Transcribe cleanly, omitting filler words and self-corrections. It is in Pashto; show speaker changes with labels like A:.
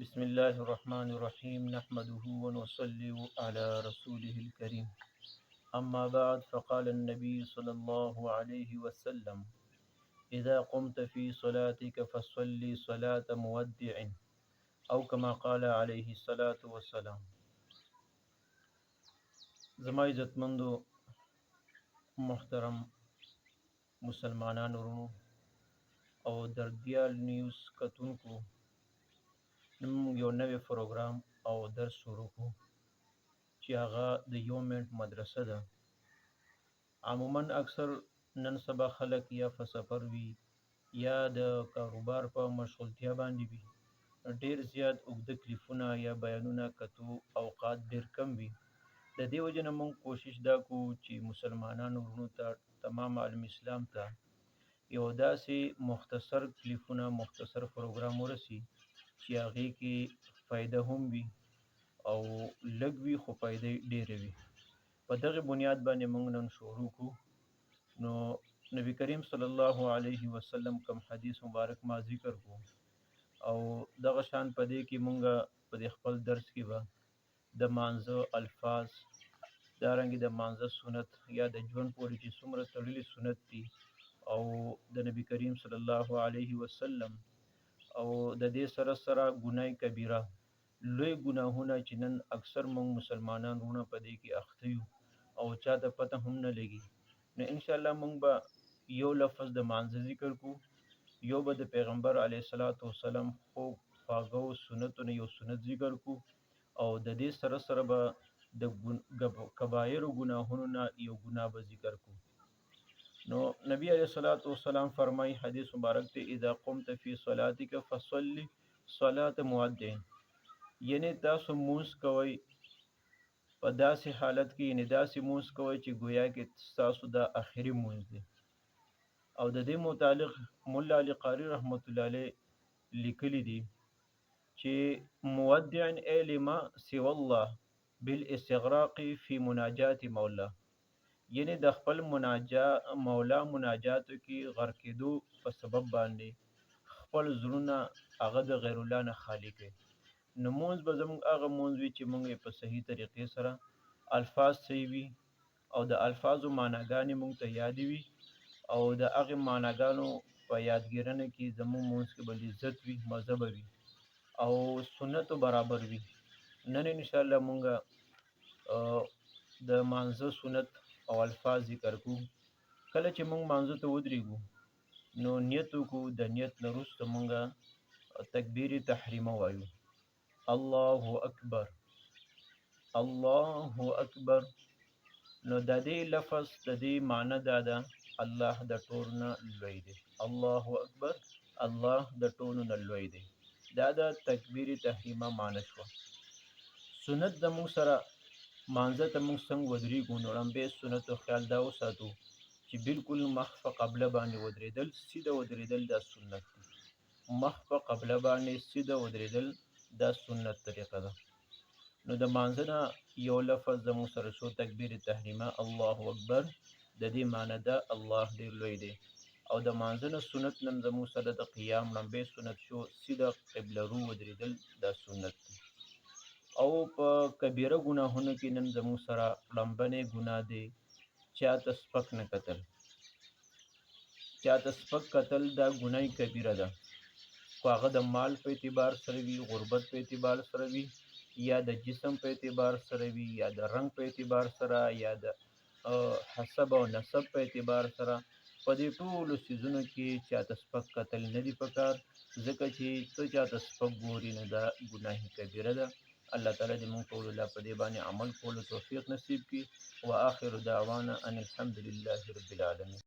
A: بسم الله الرحمن الرحيم نحمده ونصلي على رسوله الكريم أما بعد فقال النبي صلى الله عليه وسلم إذا قمت في صلاتك فصلي صلاة مودع أو كما قال عليه الصلاة والسلام. زما عزتمندو محترم مسلمانان ورونو او دردیال نیوز کتونکو، نن یو نوی پروګرام او درس شروع کو چې هغه د یو منټ مدرسه ده. عموما اکثر نن سبا خلک یا په سفر وي یا د کاروبار په مشغولتیا باندې وي، ډیر زیات اوږده کلیپونه یا بیانونه کتو اوقات ډیر کم وي. د دې وجې نه موږ کوشش دا کوو چې مسلمانانو ورونو ته، تمام عالم اسلام ته یو داسې مختصر کلیپونه، مختصر پروګرام ورسي چې هغې کې فایده هم وي او لږ وي خو فایده ډیره وي. په دغه بنیاد باندې موږ نن شروع کوو. نو نبی کریم صلی الله علیه وسلم کوم حدیث مبارک ما ذکر کو او دغه شان په دې کې موږ په دې خپل درس کې به د مانځه الفاظ، دارنګې د مانځه سنت یا د ژوند پورې چې څومره تړلي سنت دي او د نبی کریم صلی الله علیه وسلم او د دې سره سره ګناه کبیره، لوی ګناهونه چې نن اکثر موږ مسلمانان ورونه په دې کې اخته یو او چاته پته هم نه لګي. نو انشاءالله موږ به یو لفظ د مانځه ذکر کو، یو به د پیغمبر علیه الصلاۃ والسلام خوږ خواږه سنتونه یو سنت ذکر کو او د دې سره سره به د کبایرو ګناهونو نه یو ګناه به ذکر کو. نو نبی علیہ الصلوۃ والسلام فرمای، حدیث مبارک ته، اذا قمت فی صلاتک فصلی صلاة مودع، یعنی تاسو مونځ کوئ په داسې حالت کې، یعنی داسې مونځ کوئ چې گویا کې تاسو د آخري مونځ دی. او د دې متعلق مولا علی قاری رحمت الله علیه لیکلی دی چې مودع ای لما سوى الله بالاستغراق فی مناجات مولا، یعنی د خپل مولا مناجاتو کې غرق کېدو په سبب باندې خپل زړونه هغه د غیر الله نه خالی کړي. نو مونځ به زموږ هغه مونځ وي چې موږ په صحیح طریقې سره الفاظ صحیح وي او د الفاظو معناګانې موږ ته یادې وي او د هغې معناګانو په یادګیرنه کې زموږ مونځ کې به لذت وي، مزه به وي او سنتو برابر وي. نن انشاءالله موږ د مانځه سنت او الفاظ ذکر کو. کله چې موږ مانځه ته ودرېږو نو نیت وکړو، د نیت نه وروسته موږ تکبیر تحریمه وایو، الله اکبر الله اکبر. نو د دې لفظ د دې معنی دا ده، الله د ټولو نه لوی دی، الله اکبر، الله د ټولو نه لوی دی. دا د تکبیر تحریمه معنی شوه. سنت د موږ سره مانځه ته موږ څنګه ودرېږو، نو لمبې سنتو خیال دا وساتو چې بالکل مخ په قبله باندې ودرېدل، سیده ودرېدل دا سنت دی. مخ په قبله باندې سیده ودرېدل دا سنت طریقه ده. نو د مانځه نه یو لفظ د موږ سره شو، تکبیر تحریمه الله اکبر، د دې معنی ده الله ډېر لوی دی. او د مانځه نه سنت نن زموږ سره د قیام لمبې سنت شو، سیده قبله رو ودرېدل دا سنت دی. او په کبیره ګناهونو کې نن زموږ سره لمبنې ګناه دی، چاته سپک نه کتل. چاته سپک کتل دا ګناه کبیره ده، خو هغه د مال په اعتبار سره وي، غربت په اعتبار سره وي، یا د جسم په اعتبار سره وي، یا د رنگ په اعتبار سره، یا د حسب او نسب په اعتبار سره. په دې ټولو څیزونو کې چاته سپک کتل نه دي پکار، ځکه چې ته چاته سپک ګوري نو دا ګناه کبیره ده. الله تعالی دې موږ ټولو له په دې باندې عمل کولو توفیق نصیب کړي. واخر دعوانا ان الحمد لله رب العالمین.